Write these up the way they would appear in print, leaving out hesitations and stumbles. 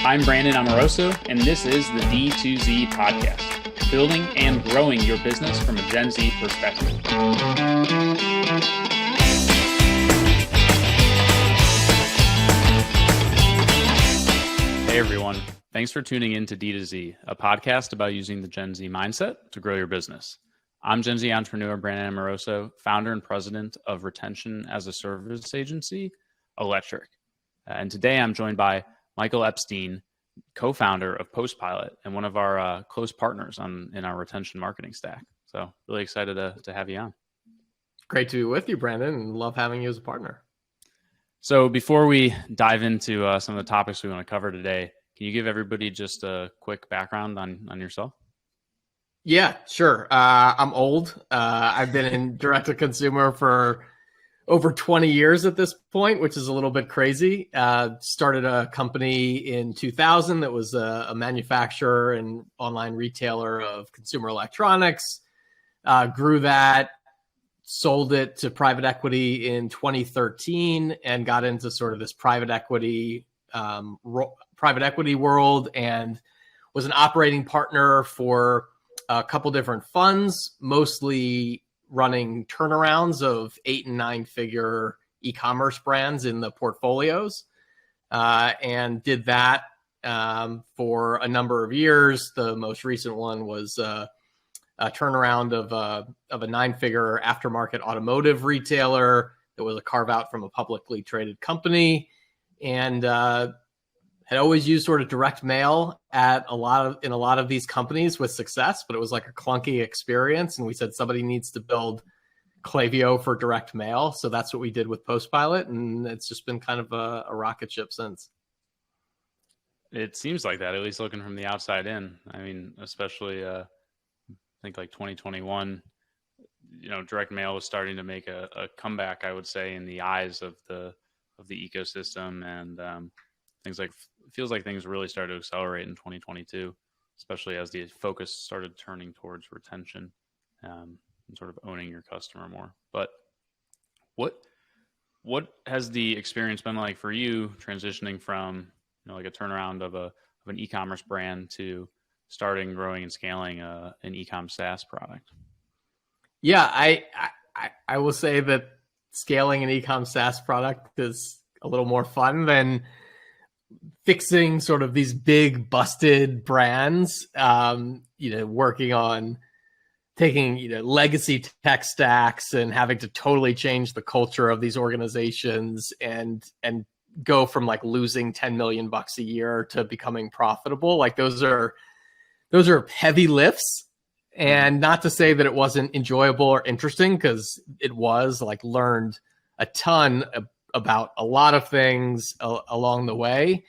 I'm Brandon Amoroso, and this is the D2Z podcast, building and growing your business from a Gen Z perspective. Hey everyone, thanks for tuning in to D2Z, a podcast about using the Gen Z mindset to grow your business. I'm Gen Z entrepreneur Brandon Amoroso, founder and president of Retention as a Service agency, Electric. And today I'm joined by Michael Epstein, co-founder of Postpilot and one of our close partners in our retention marketing stack. So really excited to have you on. Great to be with you, Brandon, and love having you as a partner. So before we dive into some of the topics we want to cover today, can you give everybody just a quick background on yourself? Yeah, sure. I'm old. I've been in direct-to-consumer for over 20 years at this point, which is a little bit crazy. Started a company in 2000 that was a manufacturer and online retailer of consumer electronics. Grew that, sold it to private equity in 2013, and got into sort of this private equity world, and was an operating partner for a couple different funds, mostly running turnarounds of 8 and 9 figure e-commerce brands in the portfolios, and did that for a number of years. The most recent one was a turnaround of a 9-figure aftermarket automotive retailer that was a carve out from a publicly traded company, and had always used sort of direct mail in a lot of these companies with success, but it was like a clunky experience. And we said somebody needs to build Klaviyo for direct mail. So that's what we did with Postpilot. And it's just been kind of a rocket ship since. It seems like that, at least looking from the outside in. I mean, especially I think like 2021, direct mail was starting to make a comeback, I would say, in the eyes of the ecosystem, and feels like things really started to accelerate in 2022, especially as the focus started turning towards retention and sort of owning your customer more. But what has the experience been like for you transitioning from like a turnaround of an e-commerce brand to starting, growing, and scaling an e-com SaaS product? Yeah, I will say that scaling an e-com SaaS product is a little more fun than fixing sort of these big busted brands, working on taking, legacy tech stacks and having to totally change the culture of these organizations and go from like losing $10 million a year to becoming profitable. Like those are heavy lifts, and not to say that it wasn't enjoyable or interesting, because it was. Like, learned a ton about a lot of things along the way.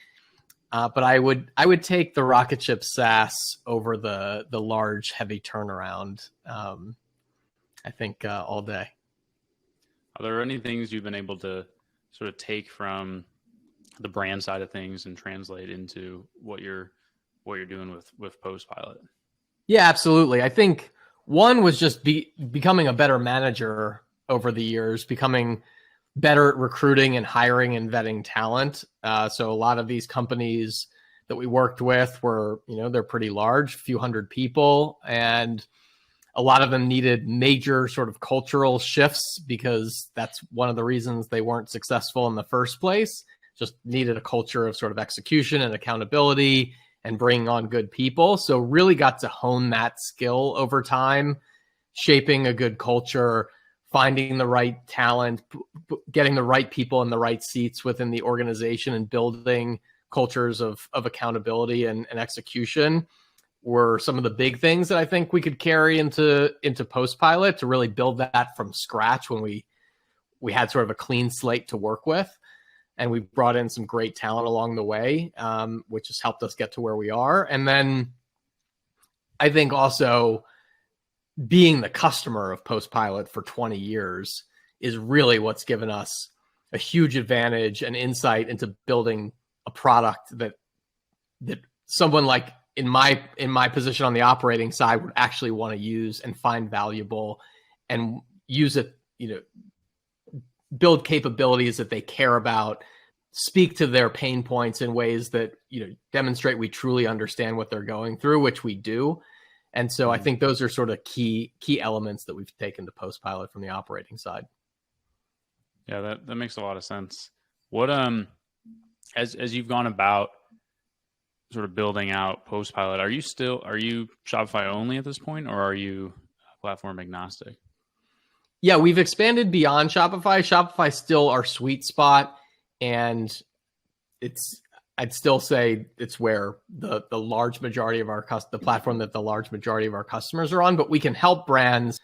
But I would take the rocket ship SaaS over the large, heavy turnaround, I think, all day. Are there any things you've been able to sort of take from the brand side of things and translate into what you're doing with Postpilot? Yeah, absolutely. I think one was just becoming a better manager over the years, becoming better at recruiting and hiring and vetting talent. So a lot of these companies that we worked with were, they're pretty large, a few hundred people, and a lot of them needed major sort of cultural shifts, because that's one of the reasons they weren't successful in the first place. Just needed a culture of sort of execution and accountability and bringing on good people. So really got to hone that skill over time, shaping a good culture, finding the right talent, getting the right people in the right seats within the organization, and building cultures of accountability and execution were some of the big things that I think we could carry into Postpilot to really build that from scratch when we had sort of a clean slate to work with. And we brought in some great talent along the way, which has helped us get to where we are. And then I think also being the customer of Postpilot for 20 years is really what's given us a huge advantage and insight into building a product that someone like in my position on the operating side would actually want to use and find valuable, and use it, build capabilities that they care about, speak to their pain points in ways that, demonstrate we truly understand what they're going through, which we do. And so I think those are sort of key elements that we've taken to Postpilot from the operating side. Yeah, that makes a lot of sense. What as you've gone about sort of building out Postpilot, are you Shopify only at this point, or are you platform agnostic? Yeah, we've expanded beyond Shopify. Shopify's still our sweet spot, and I'd still say it's where the large majority of the platform that the large majority of our customers are on, but we can help brands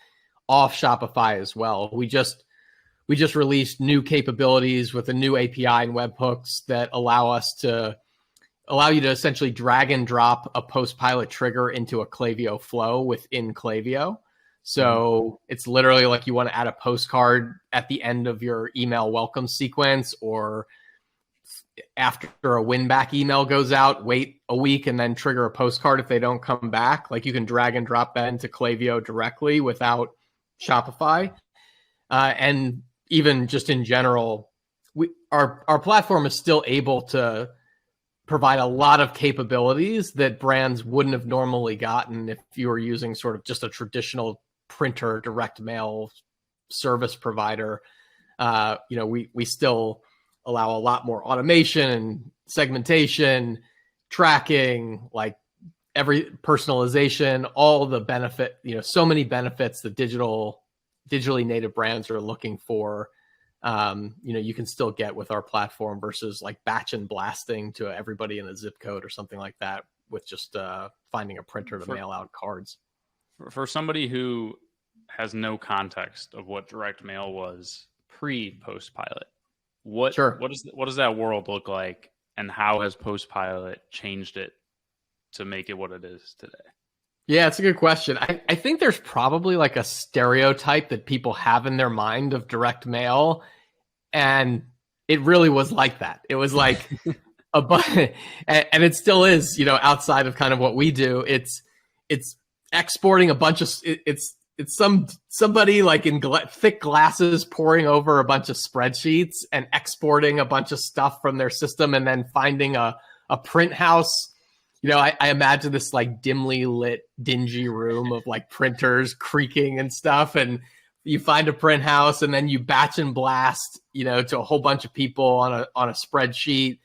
off Shopify as well. We just released new capabilities with a new API and webhooks that allow you to essentially drag and drop a Postpilot trigger into a Klaviyo flow within Klaviyo. So it's literally like you want to add a postcard at the end of your email welcome sequence, or after a win back email goes out, wait a week and then trigger a postcard if they don't come back. Like, you can drag and drop that into Klaviyo directly without Shopify. And even just in general, our platform is still able to provide a lot of capabilities that brands wouldn't have normally gotten if you were using sort of just a traditional printer direct mail service provider. We still allow a lot more automation and segmentation, tracking, like every personalization, all the benefit, so many benefits that digitally native brands are looking for. You can still get with our platform versus like batch and blasting to everybody in a zip code or something like that with just finding a printer to mail out cards. For somebody who has no context of what direct mail was pre-Postpilot, what does that world look like, and how has Postpilot changed it to make it what it is today? Yeah, it's a good question. I think there's probably like a stereotype that people have in their mind of direct mail, and it really was like that. It was like and it still is, outside of kind of what we do. It's exporting a bunch of it's somebody like in thick glasses pouring over a bunch of spreadsheets and exporting a bunch of stuff from their system, and then finding a print house. I imagine this like dimly lit, dingy room of like printers creaking and stuff, and you find a print house, and then you batch and blast, to a whole bunch of people on a spreadsheet.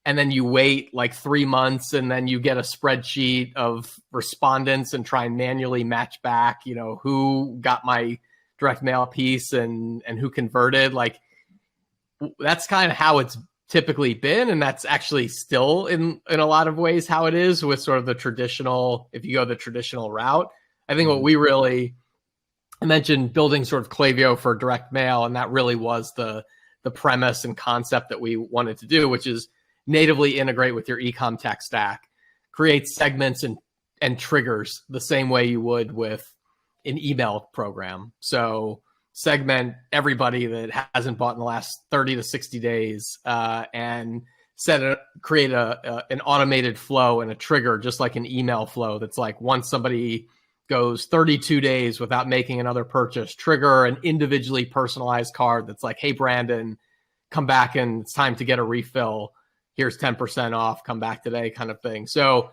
And then you wait like 3 months, and then you get a spreadsheet of respondents and try and manually match back, who got my direct mail piece and who converted. Like, that's kind of how it's typically been. And that's actually still in a lot of ways how it is with sort of the traditional, if you go the traditional route. I think what I mentioned building sort of Klaviyo for direct mail, and that really was the premise and concept that we wanted to do, which is natively integrate with your e-com tech stack, create segments and triggers the same way you would with an email program. So segment everybody that hasn't bought in the last 30 to 60 days and create an automated flow and a trigger, just like an email flow. That's like, once somebody goes 32 days without making another purchase, trigger an individually personalized card that's like, hey, Brandon, come back and it's time to get a refill. Here's 10% off, come back today, kind of thing. So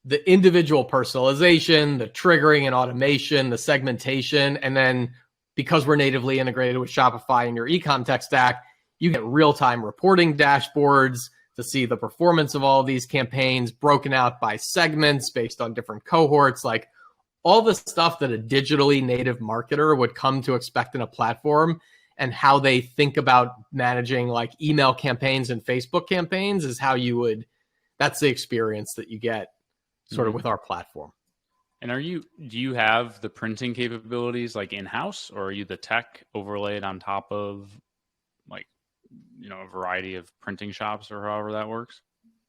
the individual personalization, the triggering and automation, the segmentation, and then because we're natively integrated with Shopify and your e-com tech stack, you get real-time reporting dashboards to see the performance of all of these campaigns broken out by segments based on different cohorts, like all the stuff that a digitally native marketer would come to expect in a platform. And how they think about managing like email campaigns and Facebook campaigns is how that's the experience that you get sort of with our platform. And do you have the printing capabilities like in-house, or are you the tech overlaid on top of like, a variety of printing shops, or however that works?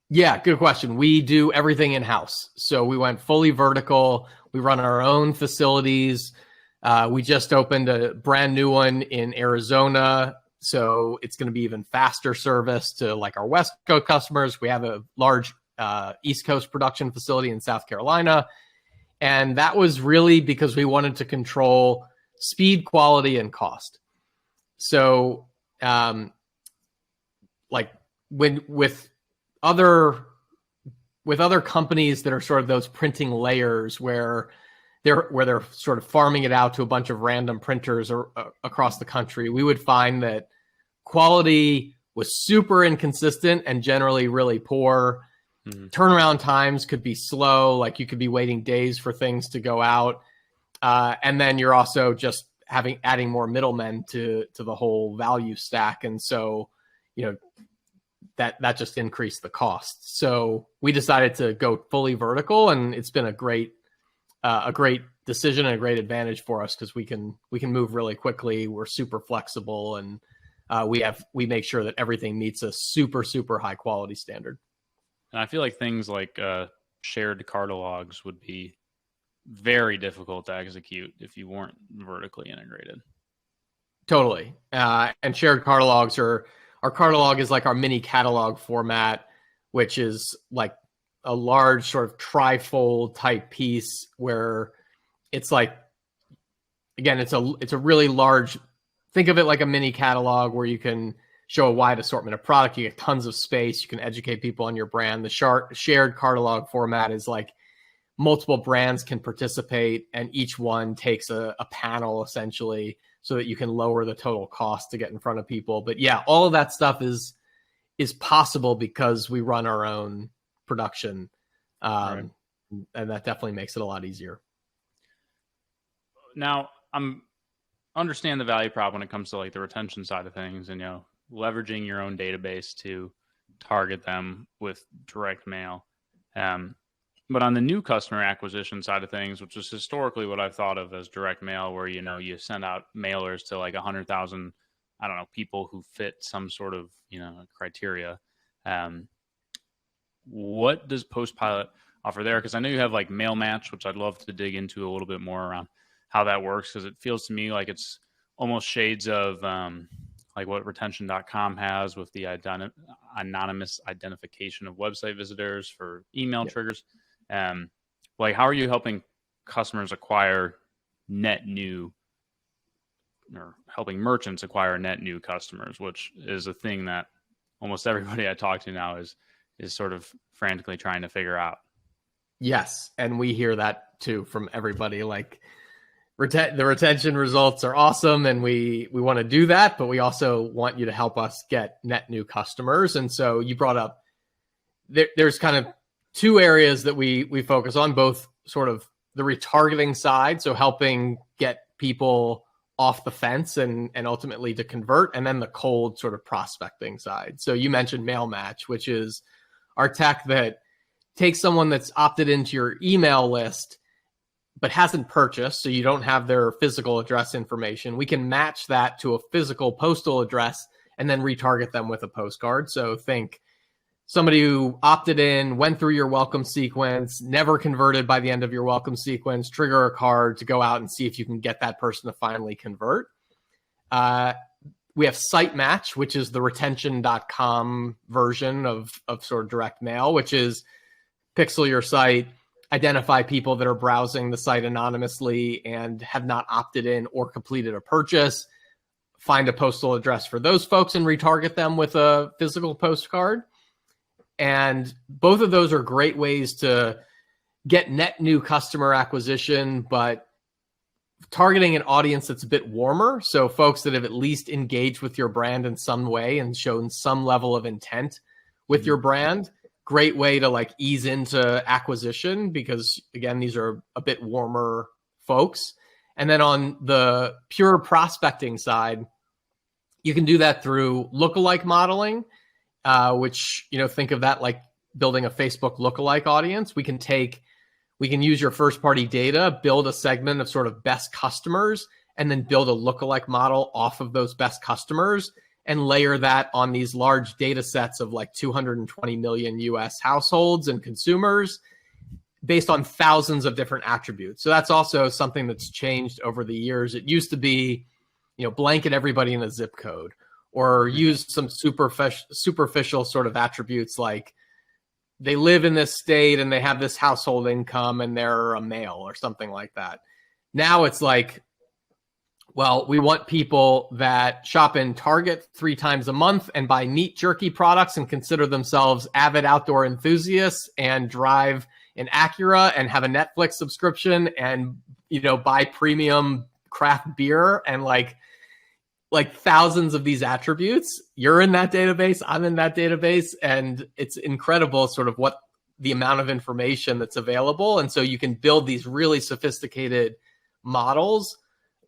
Yeah, good question. We do everything in-house. So we went fully vertical. We run our own facilities. We just opened a brand new one in Arizona, so it's going to be even faster service to like our West Coast customers. We have a large East Coast production facility in South Carolina, and that was really because we wanted to control speed, quality, and cost. So like when with other companies that are sort of those printing layers where they're sort of farming it out to a bunch of random printers across the country, we would find that quality was super inconsistent and generally really poor. Turnaround times could be slow, like you could be waiting days for things to go out. And then you're also just adding more middlemen to the whole value stack. And so, that just increased the cost. So we decided to go fully vertical, and it's been a great decision and a great advantage for us because we can move really quickly. We're super flexible, and we make sure that everything meets a super, super high quality standard. And I feel like things like shared catalogs would be very difficult to execute if you weren't vertically integrated. Totally. And shared catalogs our catalog is like our mini catalog format, which is like a large sort of trifold type piece where it's like, again, it's a really large, think of it like a mini catalog where you can show a wide assortment of product. You get tons of space. You can educate people on your brand. The shared catalog format is like multiple brands can participate, and each one takes a panel essentially so that you can lower the total cost to get in front of people. But yeah, all of that stuff is possible because we run our own production. Right. And that definitely makes it a lot easier. Now, understand the value prop when it comes to like the retention side of things, and leveraging your own database to target them with direct mail. But on the new customer acquisition side of things, which is historically what I've thought of as direct mail, where, you send out mailers to like 100,000, people who fit some sort of, criteria. What does Postpilot offer there? Because I know you have like Mail Match, which I'd love to dig into a little bit more around how that works, because it feels to me like it's almost shades of like what retention.com has with the anonymous identification of website visitors for email triggers. Like, how are you helping customers acquire net new, or helping merchants acquire net new customers, which is a thing that almost everybody I talk to now is sort of frantically trying to figure out. Yes. And we hear that too from everybody. Like, the retention results are awesome, and we want to do that, but we also want you to help us get net new customers. And so you brought up, there's kind of two areas that we focus on, both sort of the retargeting side, so helping get people off the fence and ultimately to convert, and then the cold sort of prospecting side. So you mentioned Mail Match, which is our tech that takes someone that's opted into your email list but hasn't purchased, so you don't have their physical address information. We can match that to a physical postal address and then retarget them with a postcard. So think somebody who opted in, went through your welcome sequence, never converted by the end of your welcome sequence, trigger a card to go out and see if you can get that person to finally convert. We have Site Match, which is the retention.com version of sort of direct mail, which is pixel your site, identify people that are browsing the site anonymously and have not opted in or completed a purchase, find a postal address for those folks and retarget them with a physical postcard. And both of those are great ways to get net new customer acquisition, but targeting an audience that's a bit warmer. So folks that have at least engaged with your brand in some way and shown some level of intent with your brand. Great way to like ease into acquisition, because again, these are a bit warmer folks. And then on the pure prospecting side, you can do that through lookalike modeling, which, think of that like building a Facebook lookalike audience. We can use your first party data, build a segment of sort of best customers, and then build a lookalike model off of those best customers and layer that on these large data sets of like 220 million US households and consumers based on thousands of different attributes. So that's also something that's changed over the years. It used to be, blanket everybody in a zip code, or use some superficial sort of attributes like they live in this state and they have this household income and they're a male or something like that. Now it's like Well, we want people that shop in Target 3 times a month and buy meat jerky products and consider themselves avid outdoor enthusiasts and drive an Acura and have a Netflix subscription and, buy premium craft beer and like thousands of these attributes. You're in that database, I'm in that database, and it's incredible sort of what the amount of information that's available. And so you can build these really sophisticated models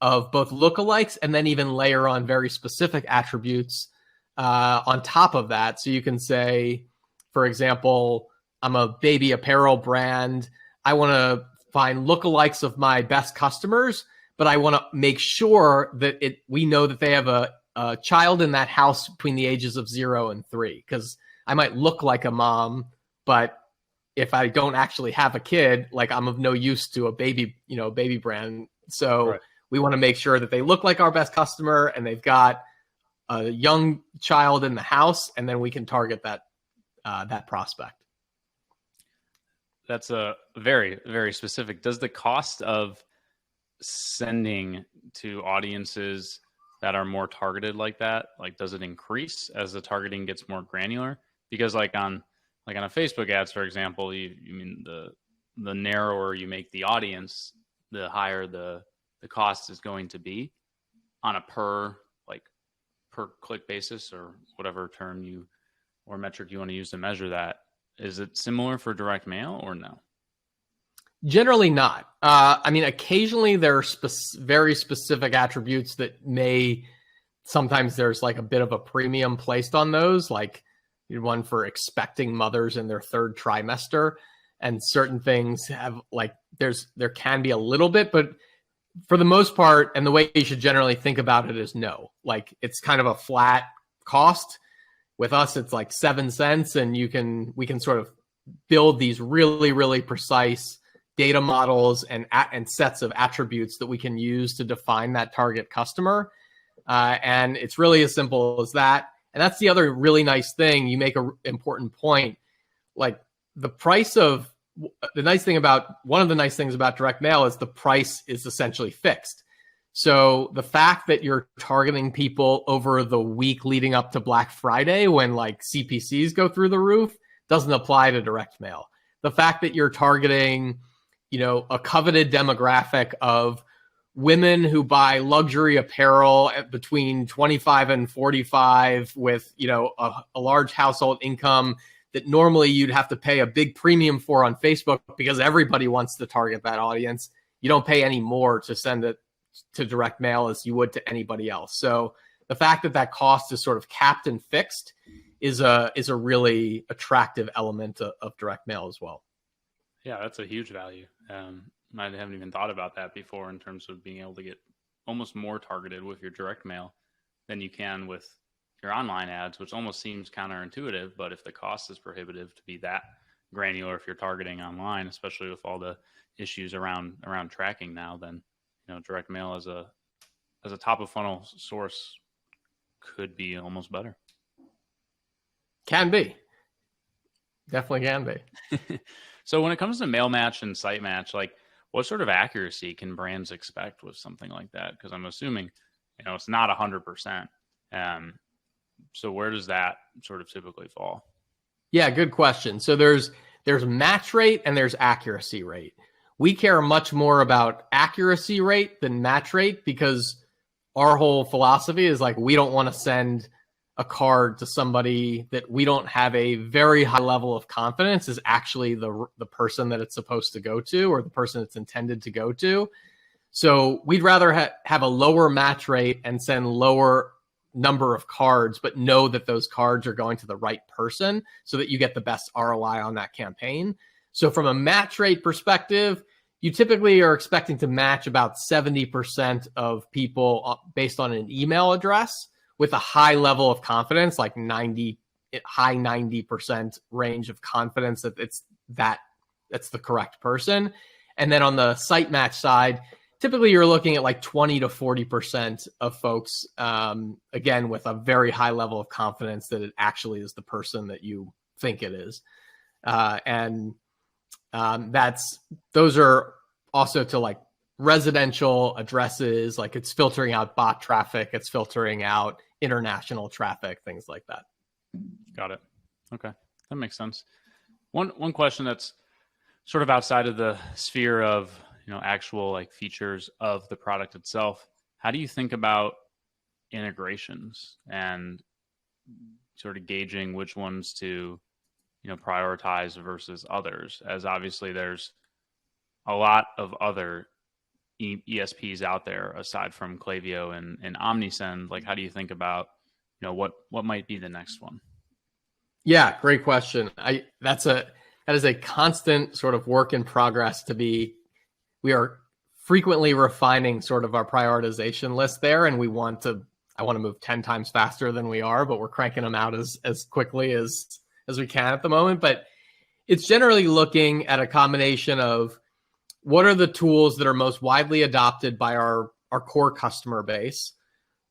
of both lookalikes and then even layer on very specific attributes on top of that. So you can say, for example, I'm a baby apparel brand. I want to find lookalikes of my best customers, but I want to make sure that we know that they have a child in that house between the ages of 0 and 3, because I might look like a mom, but if I don't actually have a kid, like I'm of no use to a baby brand. So right. We want to make sure that they look like our best customer and they've got a young child in the house, and then we can target that prospect. That's a very, very specific. Does the cost of sending to audiences that are more targeted like that, like, does it increase as the targeting gets more granular? Because like on a Facebook ads, for example, you mean the narrower you make the audience, the higher the cost is going to be on a per click basis, or whatever term or metric you want to use to measure that. Is it similar for direct mail or no? Generally not. Occasionally there are very specific attributes that sometimes there's like a bit of a premium placed on those, like one for expecting mothers in their 3rd trimester, and certain things have there can be a little bit, but for the most part, and the way you should generally think about it is no. Like, it's kind of a flat cost. With us, it's like 7 cents, and we can sort of build these really, really precise data models and sets of attributes that we can use to define that target customer. And it's really as simple as that. And that's the other really nice thing. You make an important point. Like, one of the nice things about direct mail is the price is essentially fixed. So the fact that you're targeting people over the week leading up to Black Friday, when like CPCs go through the roof, doesn't apply to direct mail. The fact that you're targeting, a coveted demographic of women who buy luxury apparel between 25 and 45 with, a large household income that normally you'd have to pay a big premium for on Facebook because everybody wants to target that audience. You don't pay any more to send it to direct mail as you would to anybody else. So the fact that cost is sort of capped and fixed is a really attractive element of direct mail as well. Yeah, that's a huge value. I haven't even thought about that before in terms of being able to get almost more targeted with your direct mail than you can with your online ads, which almost seems counterintuitive. But if the cost is prohibitive to be that granular, if you're targeting online, especially with all the issues around tracking now, then direct mail as a top of funnel source could be almost better. Can be. Definitely can be. So when it comes to mail match and site match, like, what sort of accuracy can brands expect with something like that? Because I'm assuming, it's not 100%. So where does that sort of typically fall? Yeah, good question. So there's match rate and there's accuracy rate. We care much more about accuracy rate than match rate, because our whole philosophy is like, we don't want to send a card to somebody that we don't have a very high level of confidence is actually the person that it's supposed to go to, or the person it's intended to go to. So we'd rather have a lower match rate and send lower number of cards, but know that those cards are going to the right person so that you get the best ROI on that campaign. So from a match rate perspective, you typically are expecting to match about 70% of people based on an email address with a high level of confidence, like high 90% range of confidence that that's the correct person. And then on the site match side, typically you're looking at like 20 to 40% of folks, again, with a very high level of confidence that it actually is the person that you think it is. Those are also to like residential addresses, like it's filtering out bot traffic, it's filtering out international traffic, things like that. Got it. Okay, that makes sense. One question that's sort of outside of the sphere of actual like features of the product itself. How do you think about integrations and sort of gauging which ones to prioritize versus others? As obviously there's a lot of other ESPs out there aside from Klaviyo and Omnisend. Like, how do you think about what might be the next one? Yeah, great question. That is a constant sort of work in progress we are frequently refining sort of our prioritization list there, and I want to move 10 times faster than we are, but we're cranking them out as quickly as we can at the moment. But it's generally looking at a combination of what are the tools that are most widely adopted by our core customer base.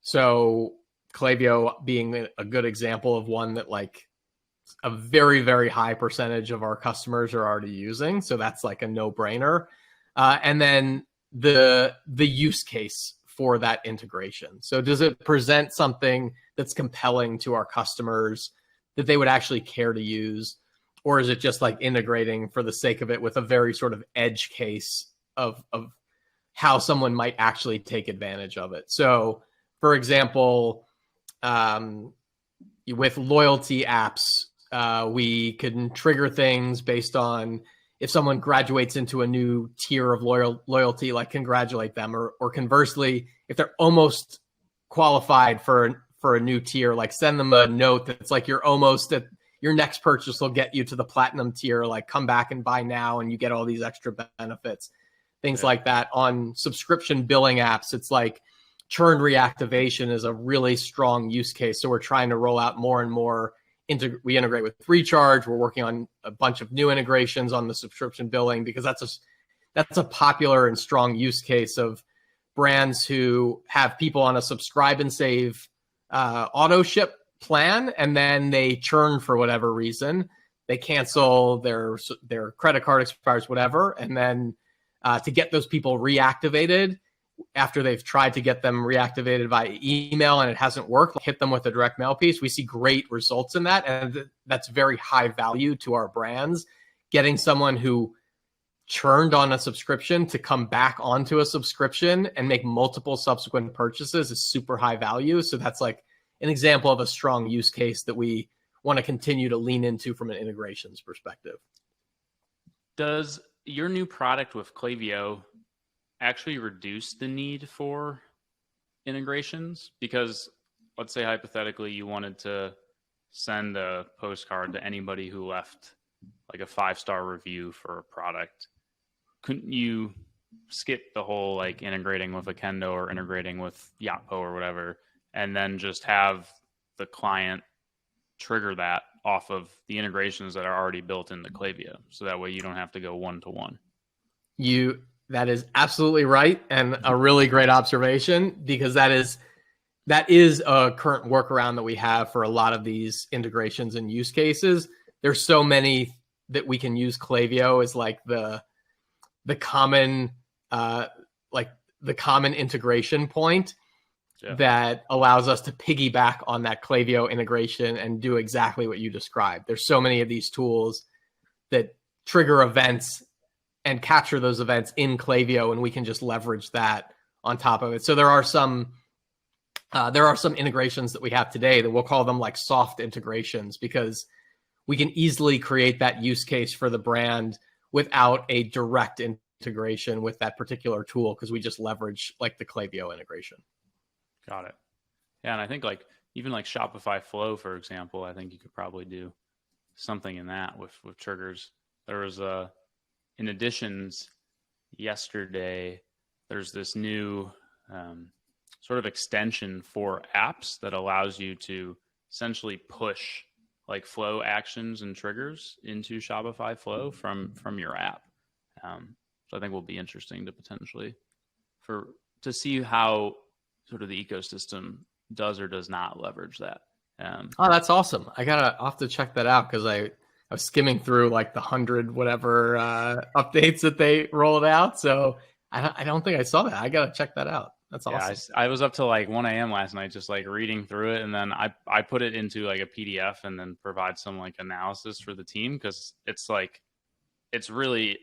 So Klaviyo being a good example of one that like a very, very high percentage of our customers are already using. So that's like a no-brainer. And then the use case for that integration. So does it present something that's compelling to our customers that they would actually care to use? Or is it just like integrating for the sake of it with a very sort of edge case of how someone might actually take advantage of it? So for example, with loyalty apps, we can trigger things based on if someone graduates into a new tier of loyalty, like congratulate them, or conversely, if they're almost qualified for a new tier, like send them a note that's like you're almost at your next purchase will get you to the platinum tier, like come back and buy now and you get all these extra benefits, things like that. On subscription billing apps, it's like churn reactivation is a really strong use case. So we're trying to roll out more and more. We integrate with Recharge. We're working on a bunch of new integrations on the subscription billing because that's a popular and strong use case of brands who have people on a subscribe and save auto ship plan, and then they churn for whatever reason. They cancel, their credit card expires, whatever, and then to get those people reactivated after they've tried to get them reactivated by email and it hasn't worked, hit them with a direct mail piece. We see great results in that, and that's very high value to our brands. Getting someone who churned on a subscription to come back onto a subscription and make multiple subsequent purchases is super high value. So that's like an example of a strong use case that we want to continue to lean into from an integrations perspective. Does your new product with Klaviyo actually reduce the need for integrations? Because let's say hypothetically you wanted to send a postcard to anybody who left like a 5-star review for a product. Couldn't you skip the whole like integrating with Akendo or integrating with Yotpo or whatever, and then just have the client trigger that off of the integrations that are already built into Klaviyo? So that way you don't have to go one-to-one. That is absolutely right, and a really great observation, because that is a current workaround that we have for a lot of these integrations and use cases. There's so many that we can use Klaviyo as like the common integration point that allows us to piggyback on that Klaviyo integration and do exactly what you described. There's so many of these tools that trigger events and capture those events in Klaviyo, and we can just leverage that on top of it. So there are some integrations that we have today that we'll call them like soft integrations, because we can easily create that use case for the brand without a direct integration with that particular tool, because we just leverage like the Klaviyo integration. Got it. Yeah, and I think like even like Shopify Flow, for example, I think you could probably do something in that with triggers. There was in additions yesterday, there's this new sort of extension for apps that allows you to essentially push like flow actions and triggers into Shopify Flow from your app. So I think will be interesting to potentially to see how sort of the ecosystem does or does not leverage that. That's awesome. I'll have to check that out, because I was skimming through like the 100 whatever updates that they rolled out. So I don't think I saw that. I gotta check that out. That's Yeah, awesome. I was up till like 1 a.m. last night, just like reading through it. And then I put it into like a PDF and then provide some like analysis for the team. Cause it's really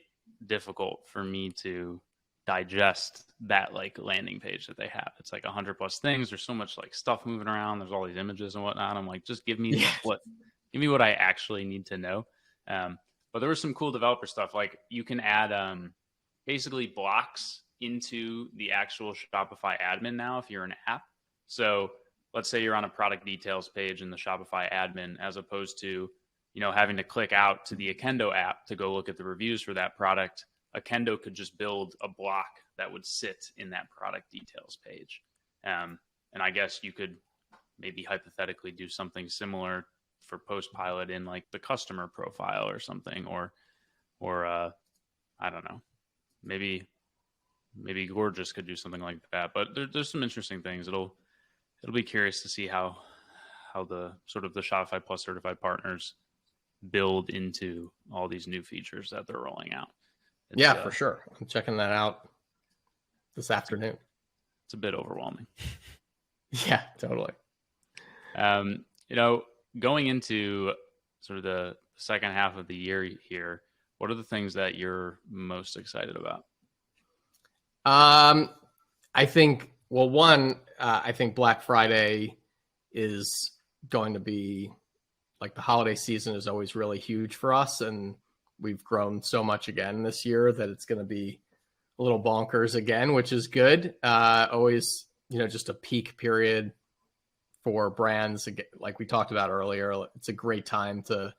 difficult for me to digest that like landing page that they have. It's like 100+ things. There's so much like stuff moving around. There's all these images and whatnot. I'm like, just give me what I actually need to know. But there was some cool developer stuff. Like you can add basically blocks into the actual Shopify admin now if you're an app. So let's say you're on a product details page in the Shopify admin, as opposed to, having to click out to the Akendo app to go look at the reviews for that product. Akendo could just build a block that would sit in that product details page. And I guess you could maybe hypothetically do something similar for Postpilot in like the customer profile or something, or I don't know, maybe Gorgeous could do something like that. But there's some interesting things. It'll be curious to see how the sort of the Shopify Plus certified partners build into all these new features that they're rolling out. For sure. I'm checking that out this afternoon. It's a bit overwhelming. Yeah, totally. Going into sort of the second half of the year here, what are the things that you're most excited about? I think, I think Black Friday is going to be, like, the holiday season is always really huge for us, and we've grown so much again this year that it's going to be a little bonkers again, which is good. Always, just a peak period for brands. Like we talked about earlier, it's a great time to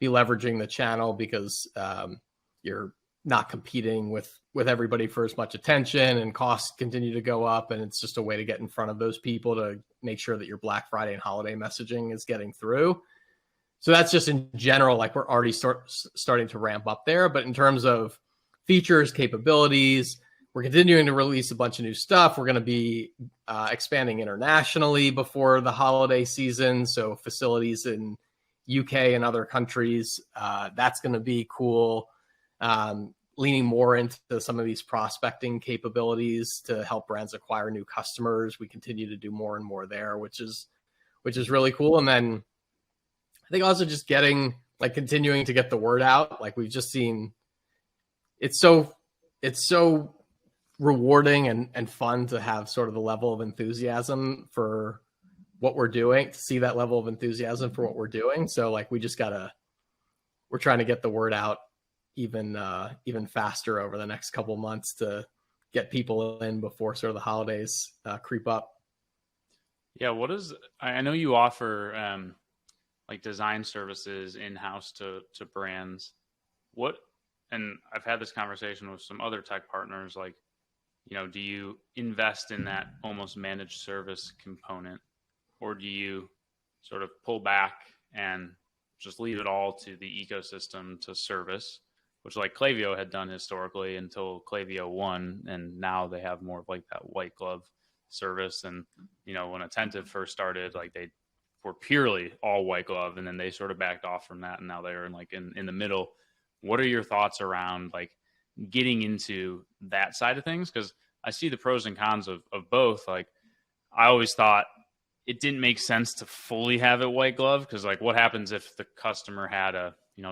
be leveraging the channel because you're not competing with everybody for as much attention, and costs continue to go up. And it's just a way to get in front of those people to make sure that your Black Friday and holiday messaging is getting through. So that's just in general, like we're already starting to ramp up there. But in terms of features, capabilities, we're continuing to release a bunch of new stuff. We're going to be expanding internationally before the holiday season. So facilities in UK and other countries, that's going to be cool. Leaning more into some of these prospecting capabilities to help brands acquire new customers. We continue to do more and more there, which is really cool. And then I think also just continuing to get the word out. Like we've just seen, it's so rewarding and fun to have sort of the level of enthusiasm for what we're doing, to see that level of enthusiasm for what we're doing. So like we're trying to get the word out even faster over the next couple months to get people in before sort of the holidays creep up. Yeah. I know you offer like design services in-house to brands. And I've had this conversation with some other tech partners, like, do you invest in that almost managed service component, or do you sort of pull back and just leave it all to the ecosystem to service, which like Klaviyo had done historically until Klaviyo won, and now they have more of like that white glove service. And, when Attentive first started, like they were purely all white glove, and then they sort of backed off from that, and now they're in the middle. What are your thoughts around like getting into that side of things? Because I see the pros and cons of both. Like I always thought it didn't make sense to fully have it white glove, because like what happens if the customer had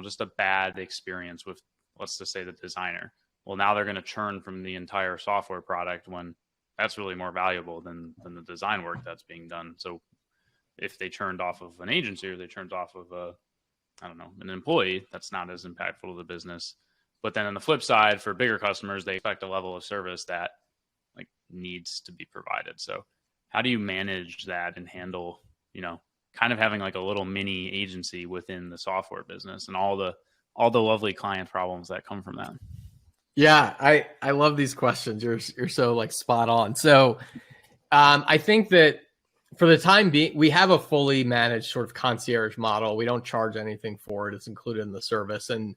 just a bad experience with, let's just say, the designer? Well, now they're going to churn from the entire software product, when that's really more valuable than the design work that's being done. So if they churned off of an agency, or they churned off of an employee, that's not as impactful to the business. But then on the flip side, for bigger customers, they expect a level of service that like needs to be provided. So how do you manage that and handle, kind of having like a little mini agency within the software business, and all the lovely client problems that come from that? Yeah, I love these questions. You're so like spot on. So I think that for the time being, we have a fully managed sort of concierge model. We don't charge anything for it. It's included in the service. And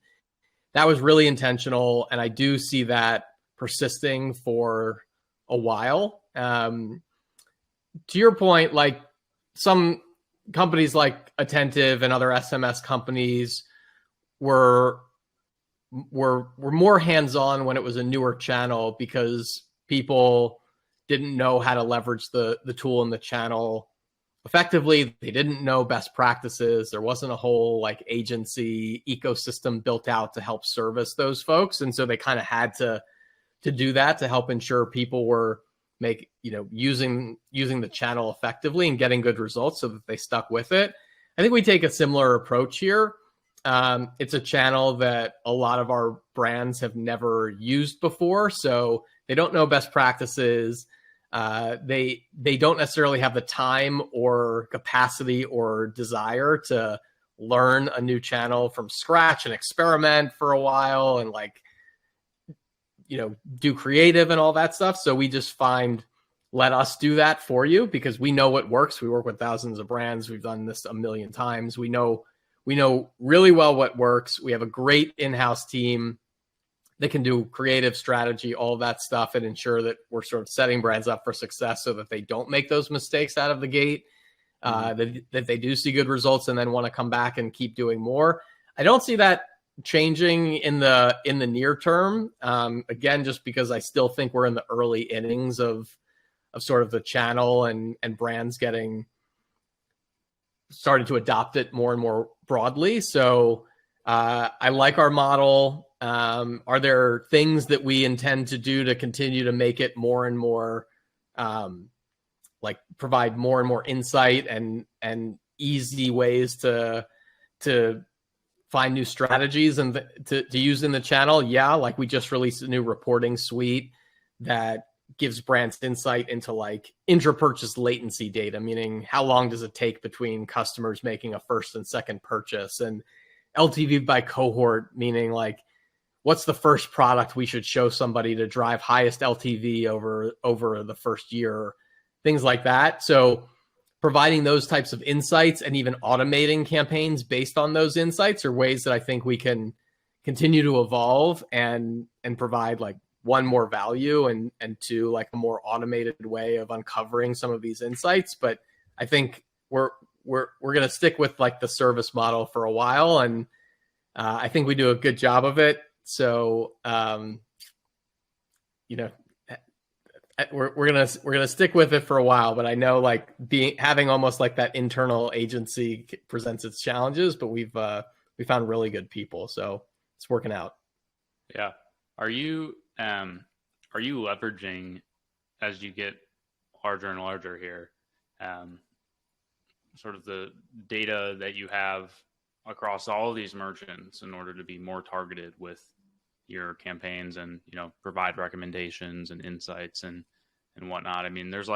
that was really intentional. And I do see that persisting for a while. To your point, like some companies like Attentive and other SMS companies were were more hands-on when it was a newer channel because people didn't know how to leverage the tool in the channel effectively. They didn't know best practices. There wasn't a whole like agency ecosystem built out to help service those folks. And so they kind of had to do that to help ensure people were using the channel effectively and getting good results so that they stuck with it. I think we take a similar approach here. It's a channel that a lot of our brands have never used before, so they don't know best practices. They don't necessarily have the time or capacity or desire to learn a new channel from scratch and experiment for a while and do creative and all that stuff. So we just let us do that for you because we know what works. We work with thousands of brands. We've done this a million times. We know really well what works. We have a great in-house team that can do creative strategy, all of that stuff, and ensure that we're sort of setting brands up for success so that they don't make those mistakes out of the gate, that they do see good results and then want to come back and keep doing more. I don't see that changing in the near term. Again, just because I still think we're in the early innings of sort of the channel and brands starting to adopt it more and more broadly. So I like our model. Are there things that we intend to do to continue to make it more and more provide more and more insight and easy ways to find new strategies and to use in the channel? Yeah, like we just released a new reporting suite that gives brands insight into intra-purchase latency data, meaning how long does it take between customers making a first and second purchase, and LTV by cohort, meaning what's the first product we should show somebody to drive highest LTV over the first year, things like that. So providing those types of insights and even automating campaigns based on those insights are ways that I think we can continue to evolve and provide one, more value, and two, a more automated way of uncovering some of these insights. But I think we're going to stick with the service model for a while, and I think we do a good job of it. So we're gonna stick with it for a while. But I know having almost that internal agency presents its challenges, but we found really good people, so it's working out. Yeah. Are you leveraging, as you get larger and larger here, sort of the data that you have across all of these merchants in order to be more targeted with your campaigns and, provide recommendations and insights and whatnot? I mean, there's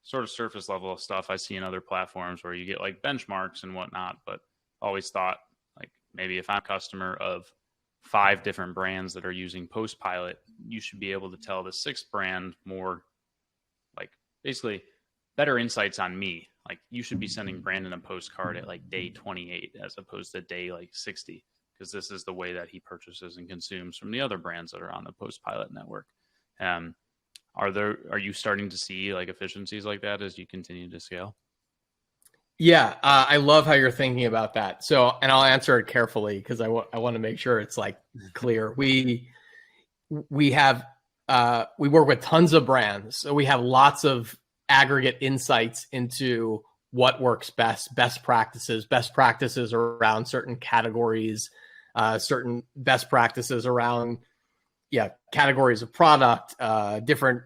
sort of surface level of stuff I see in other platforms where you get benchmarks and whatnot, but always thought maybe if I'm a customer of 5 different brands that are using Postpilot, you should be able to tell the 6th brand more, basically better insights on me. You should be sending Brandon a postcard at day 28 as opposed to day 60, because this is the way that he purchases and consumes from the other brands that are on the Postpilot network. Are you starting to see efficiencies like that as you continue to scale? Yeah, I love how you're thinking about that. So, and I'll answer it carefully because I want to make sure it's clear. We have we work with tons of brands, so we have lots of aggregate insights into what works best practices around certain categories, certain best practices around categories of product, different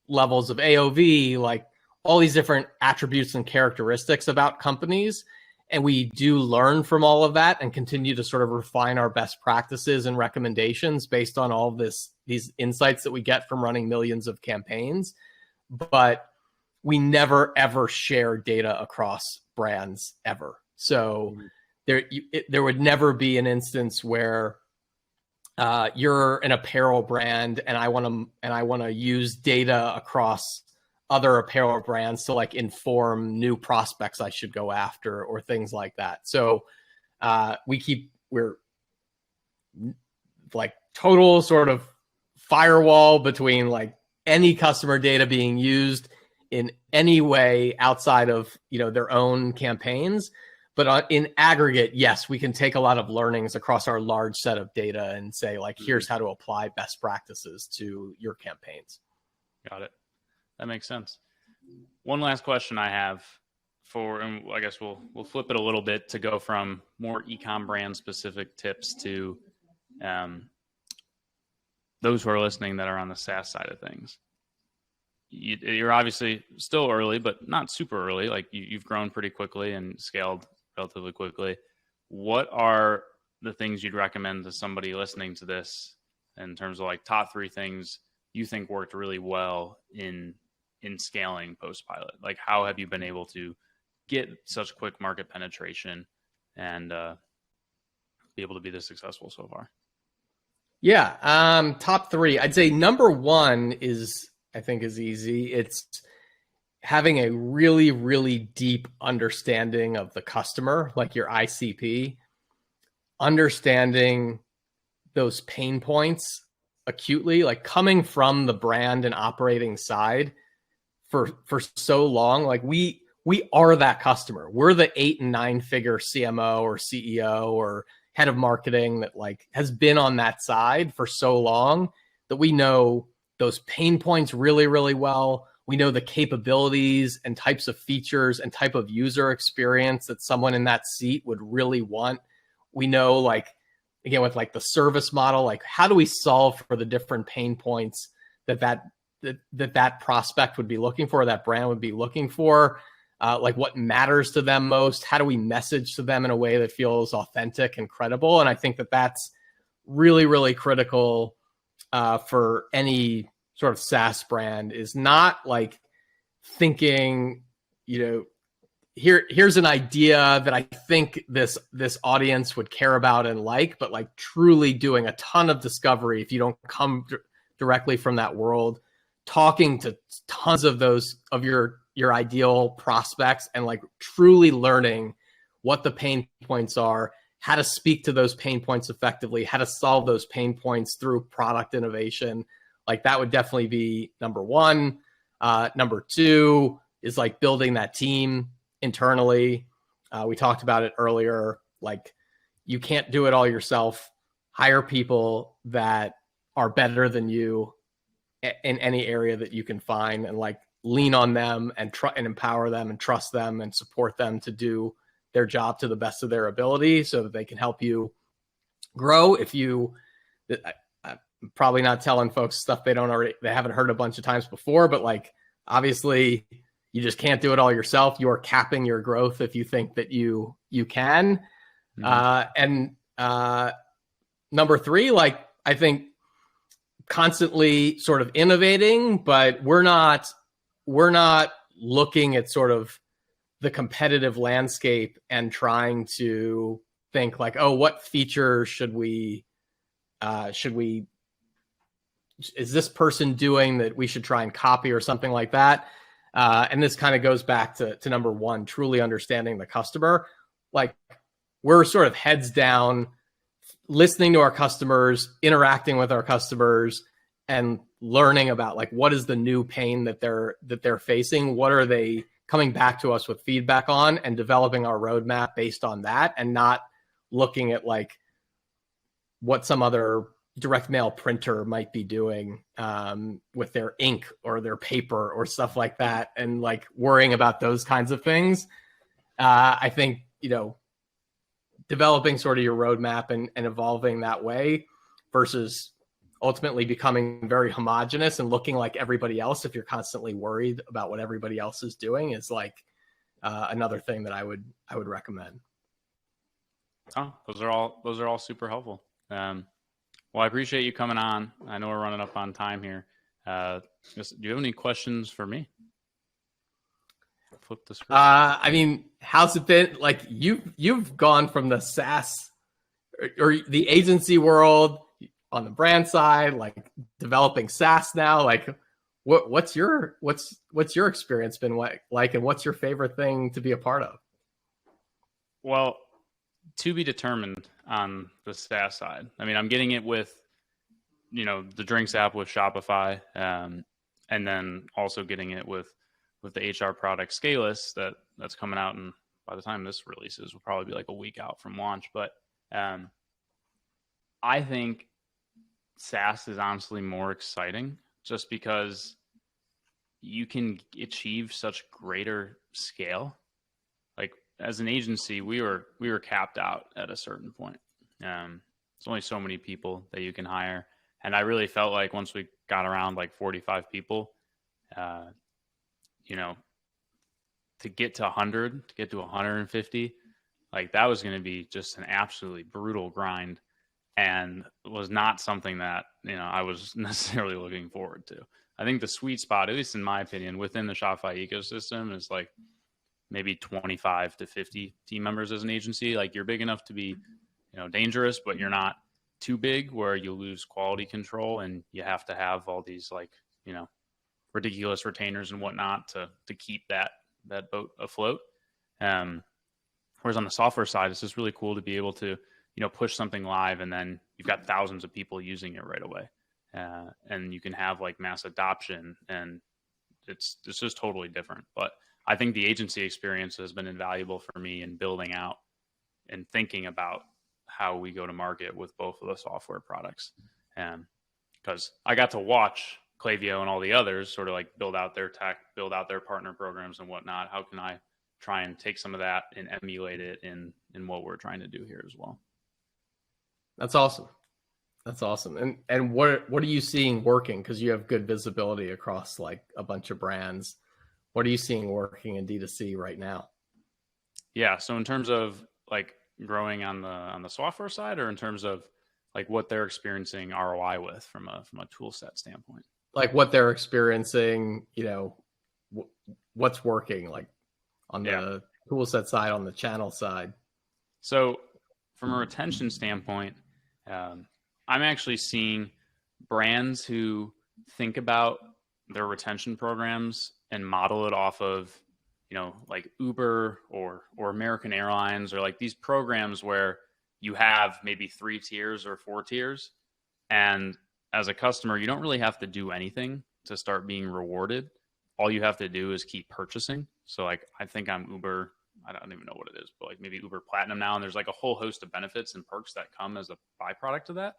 levels of AOV, all these different attributes and characteristics about companies. And we do learn from all of that and continue to sort of refine our best practices and recommendations based on all of these insights that we get from running millions of campaigns. But we never, ever share data across brands ever. So there would never be an instance where you're an apparel brand and I want to use data across other apparel brands to inform new prospects I should go after or things like that. So we're total sort of firewall between any customer data being used in any way outside of their own campaigns. But in aggregate, yes, we can take a lot of learnings across our large set of data and say, like, here's how to apply best practices to your campaigns. Got it. That makes sense. One last question I have and I guess we'll flip it a little bit to go from more e-com brand specific tips to those who are listening that are on the SaaS side of things. You're obviously still early, but not super early. Like you've grown pretty quickly and scaled relatively quickly. What are the things you'd recommend to somebody listening to this in terms of like top 3 things you think worked really well in scaling Postpilot? Like how have you been able to get such quick market penetration and be able to be this successful so far? Yeah. Top 3. I'd say number 1 is easy. It's having a really, really deep understanding of the customer, like your ICP, understanding those pain points acutely, like coming from the brand and operating side for so long. Like we are that customer. We're the 8 and 9 figure CMO or CEO or head of marketing that like has been on that side for so long that we know those pain points really, really well. We know the capabilities and types of features and type of user experience that someone in that seat would really want. We know, like, again, with like the service model, like how do we solve for the different pain points that prospect would be looking for, that brand would be looking for, like what matters to them most? How do we message to them in a way that feels authentic and credible? And I think that that's really, really critical for any sort of SaaS brand, is not like thinking, here's an idea that I think this audience would care about and like, but like truly doing a ton of discovery if you don't come directly from that world, talking to tons of those of your ideal prospects and like truly learning what the pain points are, how to speak to those pain points effectively, how to solve those pain points through product innovation. Like that would definitely be number 1. Number 2 is like building that team internally. We talked about it earlier. Like you can't do it all yourself. Hire people that are better than you in any area that you can find, and like lean on them and and empower them and trust them and support them to do their job to the best of their ability so that they can help you grow. I'm probably not telling folks stuff they haven't heard a bunch of times before, but like, obviously you just can't do it all yourself. You're capping your growth if you think that you can. And number 3, like, I think constantly sort of innovating, but we're not looking at sort of the competitive landscape and trying to think like, oh, what feature should we is this person doing that we should try and copy or something like that? And this kind of goes back to number 1, truly understanding the customer. Like we're sort of heads down, listening to our customers, interacting with our customers, and learning about like what is the new pain that they're facing, what are they coming back to us with feedback on, and developing our roadmap based on that, and not looking at like what some other direct mail printer might be doing with their ink or their paper or stuff like that, and like worrying about those kinds of things. I think, developing sort of your roadmap and evolving that way versus ultimately becoming very homogenous and looking like everybody else, if you're constantly worried about what everybody else is doing, is like another thing that I would recommend. Oh, those are all super helpful. Well, I appreciate you coming on. I know we're running up on time here. Do you have any questions for me? Flip the script. I mean, how's it been? Like you've gone from the SaaS or the agency world on the brand side, like developing SaaS now. Like, what's your experience been like, and what's your favorite thing to be a part of? Well, to be determined on the SaaS side. I mean, I'm getting it with, the drinks app with Shopify, and then also getting it with the HR product Scaleless that's coming out in by the time this releases, we'll probably be like a week out from launch. But I think SaaS is honestly more exciting just because you can achieve such greater scale. Like as an agency, we were capped out at a certain point. There's only so many people that you can hire. And I really felt like once we got around like 45 people, to get to 100, to get to 150, like that was going to be just an absolutely brutal grind, and was not something that, I was necessarily looking forward to. I think the sweet spot, at least in my opinion, within the Shopify ecosystem is like maybe 25 to 50 team members as an agency. Like you're big enough to be, dangerous, but you're not too big where you lose quality control and you have to have all these like, ridiculous retainers and whatnot to keep that boat afloat. Whereas on the software side, it's just really cool to be able to, push something live and then you've got thousands of people using it right away. And you can have like mass adoption, and it's just totally different. But I think the agency experience has been invaluable for me in building out and thinking about how we go to market with both of the software products. Because I got to watch Klaviyo and all the others sort of like build out their tech, build out their partner programs and whatnot. How can I try and take some of that and emulate it in what we're trying to do here as well? That's awesome. That's awesome. And what are you seeing working? Because you have good visibility across like a bunch of brands. What are you seeing working in D2C right now? Yeah. So in terms of like growing on the software side, or in terms of like what they're experiencing ROI with from a tool set standpoint? Like what they're experiencing, what's working like on the tool set side, on the channel side. So from a retention standpoint, I'm actually seeing brands who think about their retention programs and model it off of, like Uber or American Airlines, or like these programs where you have maybe 3 tiers or 4 tiers. And as a customer, you don't really have to do anything to start being rewarded. All you have to do is keep purchasing. So like, I think I'm Uber, I don't even know what it is, but like maybe Uber Platinum now. And there's like a whole host of benefits and perks that come as a byproduct of that.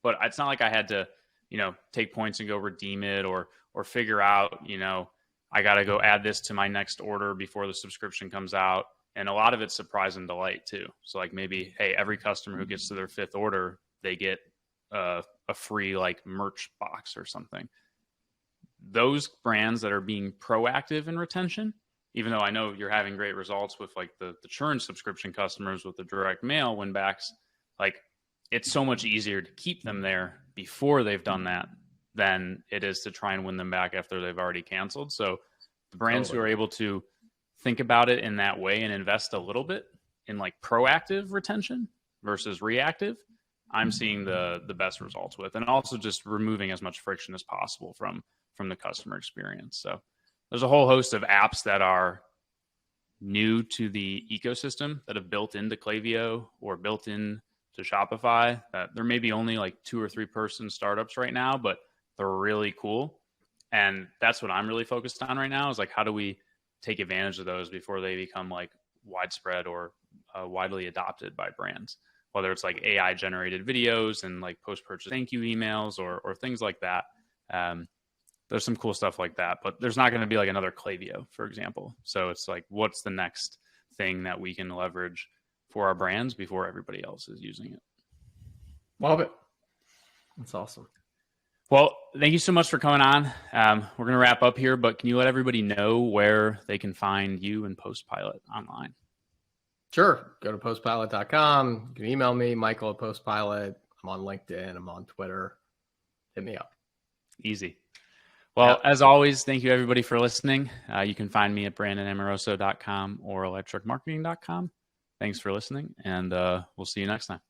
But it's not like I had to, take points and go redeem it or figure out, I got to go add this to my next order before the subscription comes out. And a lot of it's surprise and delight too. So like maybe, hey, every customer who gets to their 5th order, they get a free like merch box or something. Those brands that are being proactive in retention, even though I know you're having great results with like the churn subscription customers with the direct mail win backs, like it's so much easier to keep them there before they've done that than it is to try and win them back after they've already canceled. So the brands who are able to think about it in that way and invest a little bit in like proactive retention versus reactive, I'm seeing the best results with, and also just removing as much friction as possible from the customer experience. So there's a whole host of apps that are new to the ecosystem that have built into Klaviyo or built in to Shopify. There may be only like 2 or 3 person startups right now, but they're really cool. And that's what I'm really focused on right now, is like, how do we take advantage of those before they become like widespread or widely adopted by brands, whether it's like AI generated videos and like post-purchase thank you emails or things like that. There's some cool stuff like that, but there's not going to be like another Klaviyo, for example. So it's like, what's the next thing that we can leverage for our brands before everybody else is using it? Love it. That's awesome. Well, thank you so much for coming on. We're going to wrap up here, but can you let everybody know where they can find you and Postpilot online? Sure. Go to postpilot.com. You can email me, Michael at Postpilot. I'm on LinkedIn. I'm on Twitter. Hit me up. Easy. Well, as always, thank you everybody for listening. You can find me at brandonamoroso.com or electricmarketing.com. Thanks for listening, and we'll see you next time.